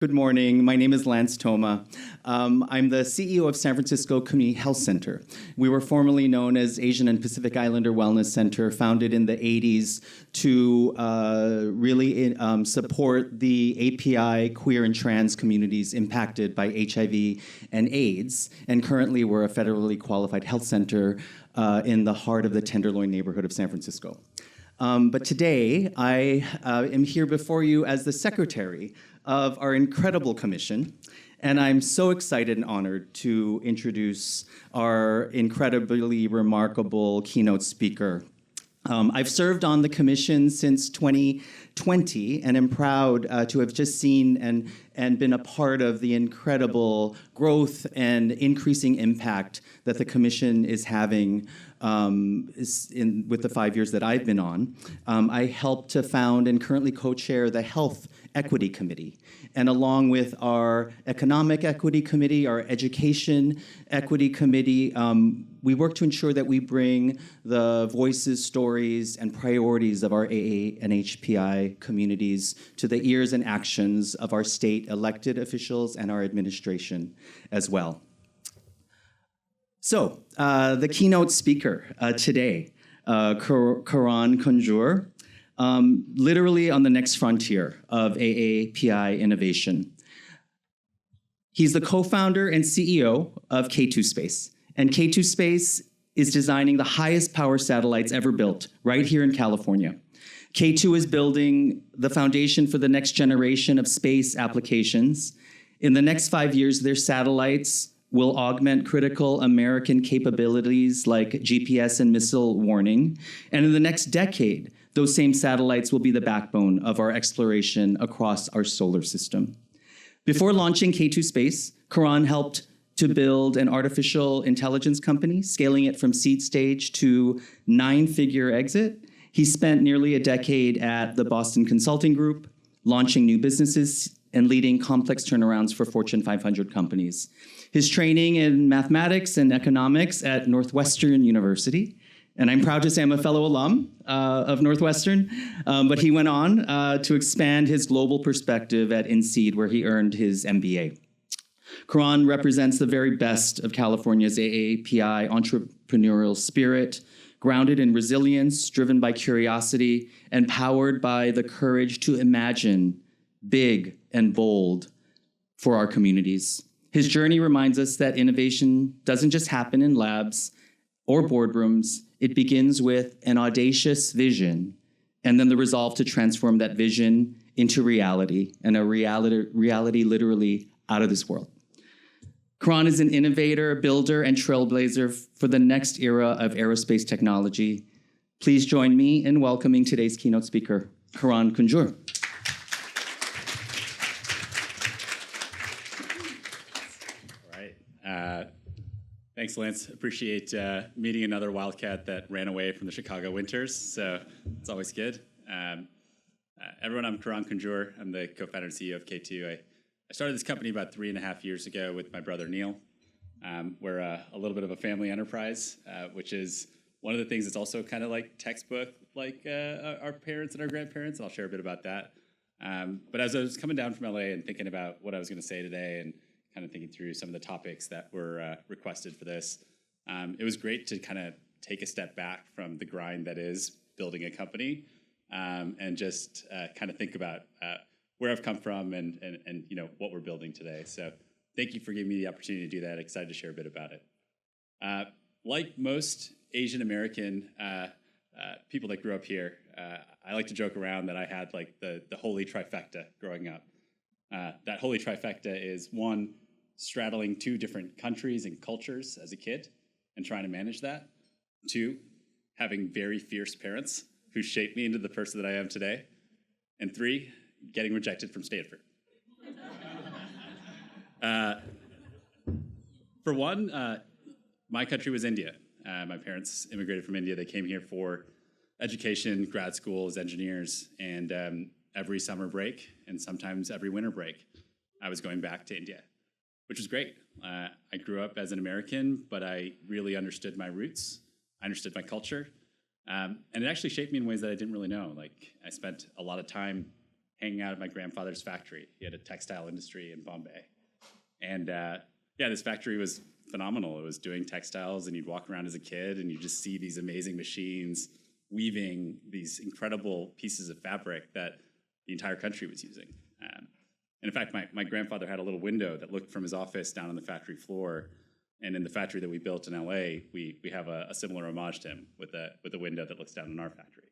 Good morning. My name is Lance Thoma. I'm the CEO of San Francisco Community Health Center. We were formerly known as Asian and Pacific Islander Wellness Center, founded in the 80s to really support the API queer and trans communities impacted by HIV and AIDS. And currently, we're a federally qualified health center in the heart of the Tenderloin neighborhood of San Francisco. But today, I am here before you as the secretary of our incredible commission, and I'm so excited and honored to introduce our incredibly remarkable keynote speaker. I've served on the commission since 2020, and am proud to have just seen and been a part of the incredible growth and increasing impact that the commission is having with the 5 years that I've been on. I helped to found and currently co-chair the Health Equity Committee. And along with our Economic Equity Committee, our Education Equity Committee, we work to ensure that we bring the voices, stories, and priorities of our AA and HPI communities to the ears and actions of our state elected officials and our administration as well. So, the keynote speaker today, Karan Kunjur, literally on the next frontier of AAPI innovation. He's the co-founder and CEO of K2 Space. And K2 Space is designing the highest power satellites ever built right here in California. K2 is building the foundation for the next generation of space applications. In the next 5 years, their satellites will augment critical American capabilities like GPS and missile warning. And in the next decade, those same satellites will be the backbone of our exploration across our solar system. Before launching K2 Space, Karan helped to build an artificial intelligence company, scaling it from seed stage to 9-figure exit. He spent nearly a decade at the Boston Consulting Group, launching new businesses and leading complex turnarounds for Fortune 500 companies. His training in mathematics and economics at Northwestern University, and I'm proud to say I'm a fellow alum of Northwestern, but he went on to expand his global perspective at INSEAD, where he earned his MBA. Karan represents the very best of California's AAPI entrepreneurial spirit, grounded in resilience, driven by curiosity, and powered by the courage to imagine big and bold for our communities. His journey reminds us that innovation doesn't just happen in labs or boardrooms. It begins with an audacious vision and then the resolve to transform that vision into reality, and a reality literally out of this world. Karan is an innovator, builder, and trailblazer for the next era of aerospace technology. Please join me in welcoming today's keynote speaker, Karan Kunjur. Thanks, Lance. Appreciate meeting another Wildcat that ran away from the Chicago winters, so it's always good. Everyone, I'm Karan Kunjur. I'm the co-founder and CEO of K2. I started this company about 3.5 years ago with my brother Neil. We're a little bit of a family enterprise, which is one of the things that's also kind of like textbook, like our parents and our grandparents, and I'll share a bit about that. But as I was coming down from LA and thinking about what I was going to say today and kind of thinking through some of the topics that were requested for this, it was great to kind of take a step back from the grind that is building a company, and just kind of think about where I've come from and you know what we're building today. So thank you for giving me the opportunity to do that. Excited to share a bit about it. Like most Asian American people that grew up here, I like to joke around that I had like the holy trifecta growing up. That holy trifecta is one, straddling 2 different countries and cultures as a kid and trying to manage that. 2, having very fierce parents who shaped me into the person that I am today. And 3, getting rejected from Stanford. For one, my country was India. My parents immigrated from India. They came here for education, grad school as engineers, and every summer break and sometimes every winter break, I was going back to India, which was great. I grew up as an American, but I really understood my roots. I understood my culture. And it actually shaped me in ways that I didn't really know. Like, I spent a lot of time hanging out at my grandfather's factory. He had a textile industry in Bombay. And yeah, this factory was phenomenal. It was doing textiles, and you'd walk around as a kid and you just see these amazing machines weaving these incredible pieces of fabric that the entire country was using. And in fact, my grandfather had a little window that looked from his office down on the factory floor. And in the factory that we built in LA, we have a similar homage to him with a window that looks down on our factory.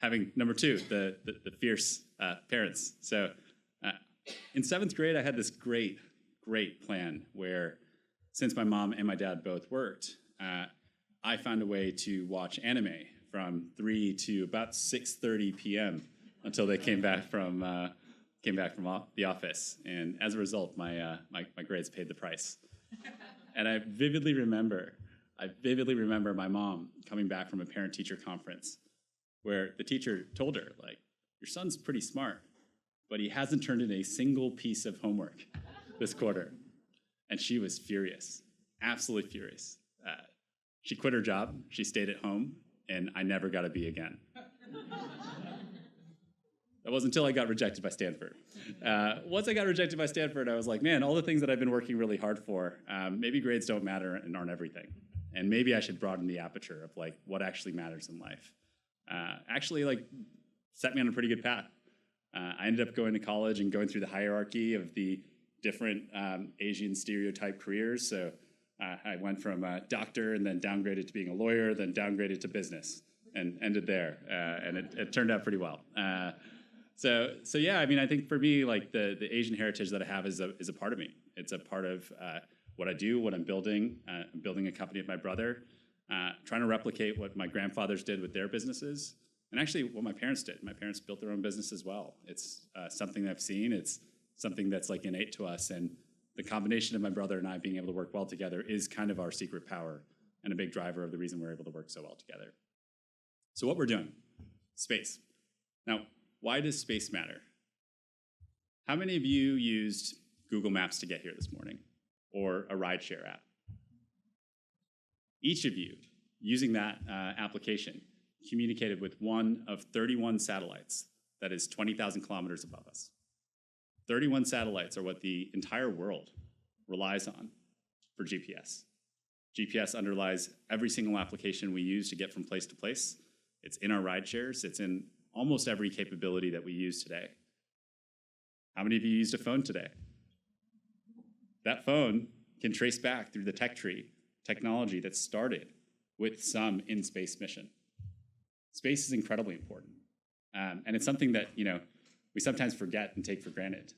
Having number two, the fierce parents. So in 7th grade, I had this great plan where, since my mom and my dad both worked, I found a way to watch anime from 3 to about 6:30 p.m. until they came back from the office. And as a result, my grades paid the price. And I vividly remember my mom coming back from a parent-teacher conference where the teacher told her, like, your son's pretty smart, but he hasn't turned in a single piece of homework this quarter. And she was furious, absolutely furious. She quit her job, she stayed at home, and I never got a B again. That wasn't until I got rejected by Stanford. Once I got rejected by Stanford, I was like, man, all the things that I've been working really hard for, maybe grades don't matter and aren't everything. And maybe I should broaden the aperture of like what actually matters in life. Actually, like, set me on a pretty good path. I ended up going to college and going through the hierarchy of the different Asian stereotype careers. So I went from a doctor and then downgraded to being a lawyer, then downgraded to business, and ended there. And it turned out pretty well. So yeah, I mean, I think for me, like the Asian heritage that I have is a part of me. It's a part of what I do, what I'm building. I'm building a company with my brother, trying to replicate what my grandfathers did with their businesses, and actually what my parents did. My parents built their own business as well. It's something I've seen. It's something that's like innate to us, and the combination of my brother and I being able to work well together is kind of our secret power and a big driver of the reason we're able to work so well together. So what we're doing, space. Now, why does space matter? How many of you used Google Maps to get here this morning, or a rideshare app? Each of you, using that application, communicated with one of 31 satellites that is 20,000 kilometers above us. 31 satellites are what the entire world relies on for GPS. GPS underlies every single application we use to get from place to place. It's in our ride shares. It's in almost every capability that we use today. How many of you used a phone today? That phone can trace back through the tech tree technology that started with some in-space mission. Space is incredibly important. And it's something that, we sometimes forget and take for granted.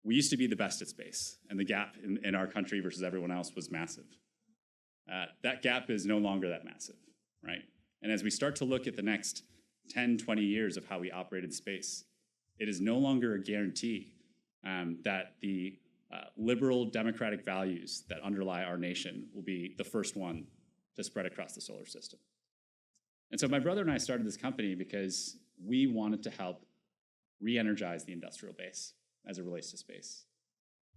We used to be the best at space, and the gap in our country versus everyone else was massive. That gap is no longer that massive, right? And as we start to look at the next 10, 20 years of how we operate in space, it is no longer a guarantee that the liberal democratic values that underlie our nation will be the first one to spread across the solar system. And so my brother and I started this company because we wanted to help re-energize the industrial base as it relates to space.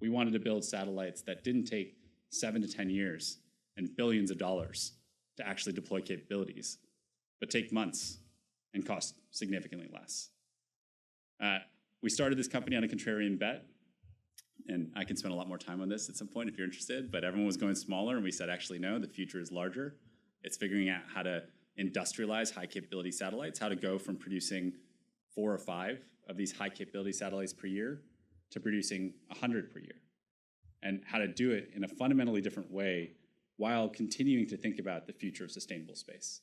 We wanted to build satellites that didn't take 7 to 10 years and billions of dollars to actually deploy capabilities, but take months and cost significantly less. We started this company on a contrarian bet, and I can spend a lot more time on this at some point if you're interested, but everyone was going smaller, and we said, actually, no, the future is larger. It's figuring out how to industrialize high-capability satellites, how to go from producing 4 or 5 of these high-capability satellites per year to producing 100 per year, and how to do it in a fundamentally different way while continuing to think about the future of sustainable space.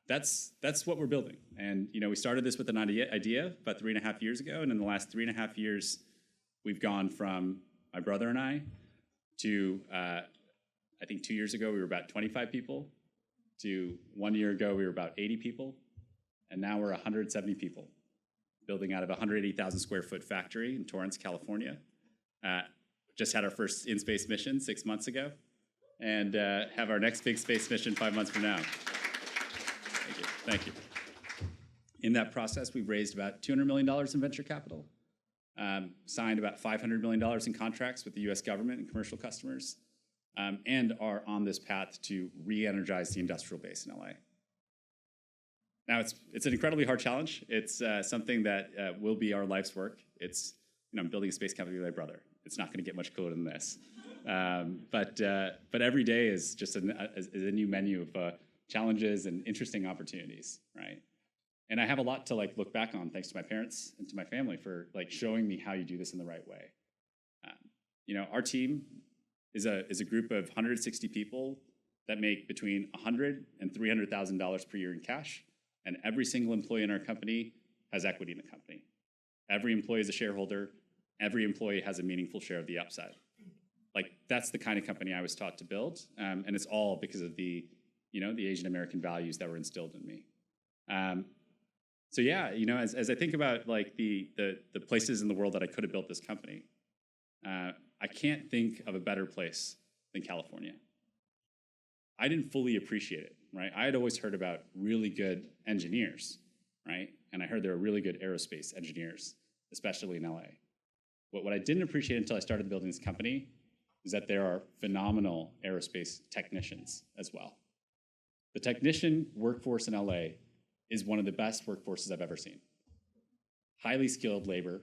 That's what we're building. And we started this with an idea about 3.5 years ago, and in the last 3.5 years, we've gone from my brother and I to, I think 2 years ago, we were about 25 people, to 1 year ago, we were about 80 people, and now we're 170 people, building out of a 180,000 square foot factory in Torrance, California. Just had our first in-space mission 6 months ago, and have our next big space mission 5 months from now. Thank you. In that process, we've raised about $200 million in venture capital, signed about $500 million in contracts with the US government and commercial customers, and are on this path to re-energize the industrial base in LA. Now, it's an incredibly hard challenge. It's something that will be our life's work. It's, I'm building a space company with my brother. It's not going to get much cooler than this. But every day is just a new menu of challenges and interesting opportunities, right? And I have a lot to look back on, thanks to my parents and to my family for showing me how you do this in the right way. Our team is a group of 160 people that make between $100,000 and $300,000 per year in cash, and every single employee in our company has equity in the company. Every employee is a shareholder. Every employee has a meaningful share of the upside. That's the kind of company I was taught to build, and it's all because of the Asian American values that were instilled in me. So yeah, as I think about the places in the world that I could have built this company, I can't think of a better place than California. I didn't fully appreciate it, right? I had always heard about really good engineers, right? And I heard there were really good aerospace engineers, especially in LA. But what I didn't appreciate until I started building this company is that there are phenomenal aerospace technicians as well. The technician workforce in LA is one of the best workforces I've ever seen. Highly skilled labor,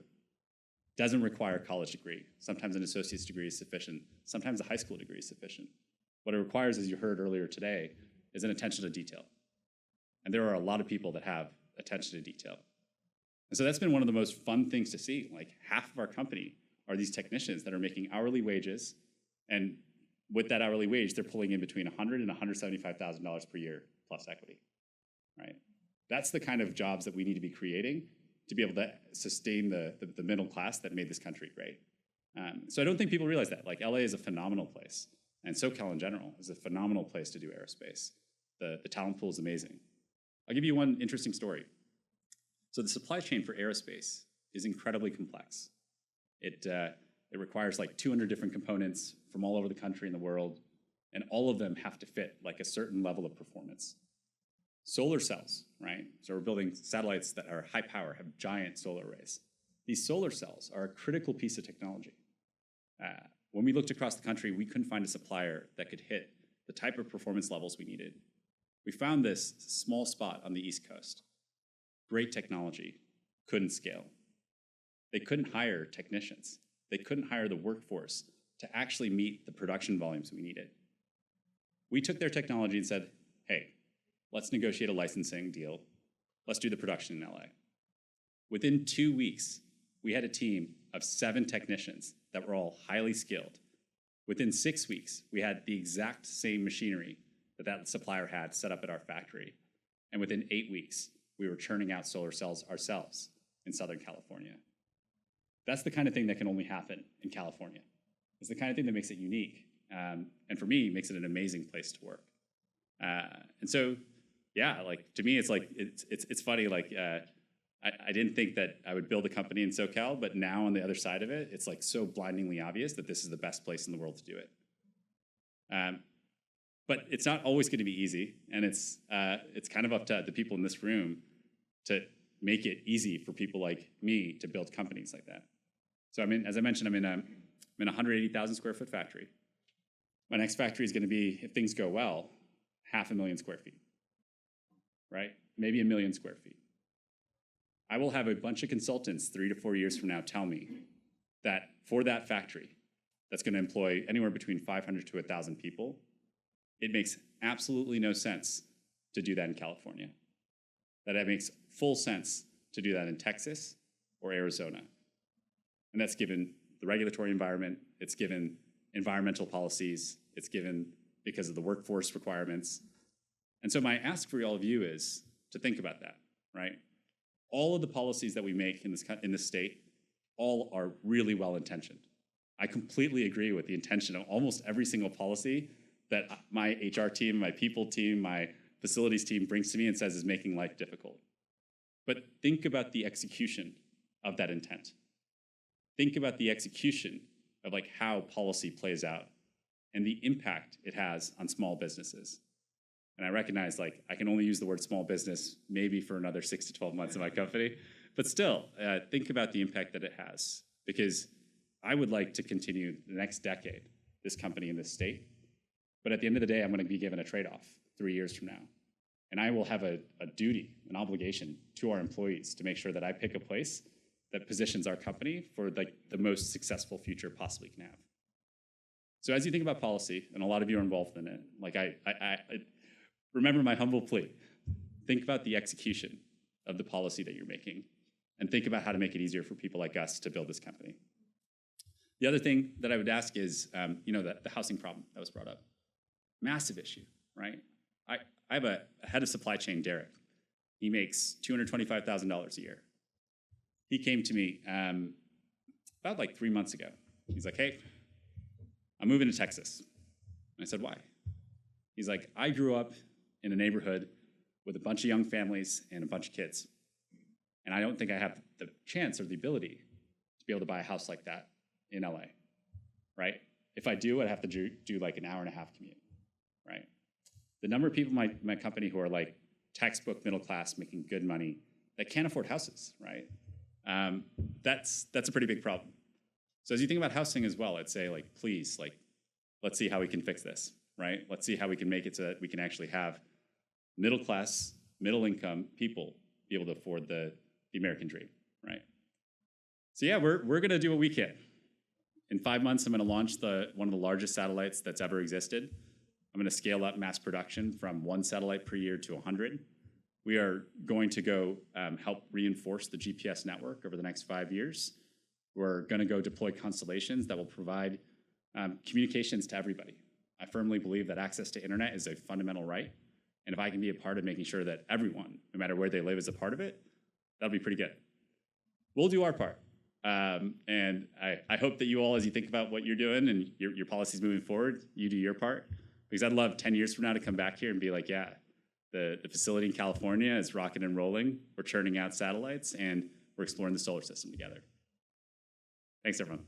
doesn't require a college degree. Sometimes an associate's degree is sufficient. Sometimes a high school degree is sufficient. What it requires, as you heard earlier today, is an attention to detail. And there are a lot of people that have attention to detail. And so that's been one of the most fun things to see. Half of our company are these technicians that are making hourly wages, and with that hourly wage, they're pulling in between $100,000 and $175,000 per year plus equity, right? That's the kind of jobs that we need to be creating to be able to sustain the middle class that made this country great. So I don't think people realize that. LA is a phenomenal place, and SoCal in general is a phenomenal place to do aerospace. The talent pool is amazing. I'll give you one interesting story. So the supply chain for aerospace is incredibly complex. It requires 200 different components from all over the country and the world, and all of them have to fit a certain level of performance. Solar cells, right? So we're building satellites that are high power, have giant solar arrays. These solar cells are a critical piece of technology. When we looked across the country, we couldn't find a supplier that could hit the type of performance levels we needed. We found this small spot on the East Coast. Great technology, couldn't scale. They couldn't hire technicians. They couldn't hire the workforce to actually meet the production volumes we needed. We took their technology and said, hey, let's negotiate a licensing deal. Let's do the production in LA. Within 2 weeks, we had a team of 7 technicians that were all highly skilled. Within 6 weeks, we had the exact same machinery that supplier had set up at our factory. And within 8 weeks, we were churning out solar cells ourselves in Southern California. That's the kind of thing that can only happen in California. It's the kind of thing that makes it unique. And for me, makes it an amazing place to work. And so, yeah, to me, it's funny. I didn't think that I would build a company in SoCal, but now on the other side of it, it's so blindingly obvious that this is the best place in the world to do it. But it's not always going to be easy, and it's kind of up to the people in this room to make it easy for people like me to build companies like that. So as I mentioned, I'm in a 180,000 square foot factory. My next factory is going to be, if things go well, 500,000 square feet, right? Maybe 1 million square feet. I will have a bunch of consultants 3 to 4 years from now tell me that for that factory that's going to employ anywhere between 500 to 1,000 people, it makes absolutely no sense to do that in California. That it makes full sense to do that in Texas or Arizona. And that's given the regulatory environment, it's given environmental policies, it's given because of the workforce requirements. And so my ask for all of you is to think about that, right? All of the policies that we make in this state, all are really well-intentioned. I completely agree with the intention of almost every single policy that my HR team, my people team, my facilities team brings to me and says is making life difficult. But think about the execution of that intent. Think about the execution of how policy plays out and the impact it has on small businesses. And I recognize I can only use the word small business maybe for another 6 to 12 months in my company, but still think about the impact that it has, because I would like to continue the next decade this company in this state. But at the end of the day, I'm going to be given a trade-off 3 years from now. And I will have a duty, an obligation to our employees to make sure that I pick a place that positions our company for the most successful future possibly can have. So as you think about policy, and a lot of you are involved in it, like I remember my humble plea. Think about the execution of the policy that you're making, and think about how to make it easier for people like us to build this company. The other thing that I would ask is, the housing problem that was brought up. Massive issue, right? I have a head of supply chain, Derek. He makes $225,000 a year. He came to me about like 3 months ago. He's like, hey, I'm moving to Texas. And I said, why? He's like, I grew up in a neighborhood with a bunch of young families and a bunch of kids. And I don't think I have the chance or the ability to be able to buy a house like that in LA, right? If I do, I'd have to do like an hour-and-a-half commute, right? The number of people in my company who are like textbook middle class, making good money, that can't afford houses, right? That's a pretty big problem. So as you think about housing as well, I'd say like, please, like, let's see how we can fix this, right? Let's see how we can make it so that we can actually have middle class, middle income people be able to afford the American dream, right? So yeah, we're gonna do what we can. In 5 months, I'm gonna launch one of the largest satellites that's ever existed. I'm gonna scale up mass production from 1 satellite per year to 100. We are going to go help reinforce the GPS network over the next 5 years. We're gonna go deploy constellations that will provide communications to everybody. I firmly believe that access to internet is a fundamental right. And if I can be a part of making sure that everyone, no matter where they live, is a part of it, that'll be pretty good. We'll do our part. And I hope that you all, as you think about what you're doing and your policies moving forward, you do your part. Because I'd love 10 years from now to come back here and be like, yeah, the facility in California is rocking and rolling. We're churning out satellites, and we're exploring the solar system together. Thanks, everyone.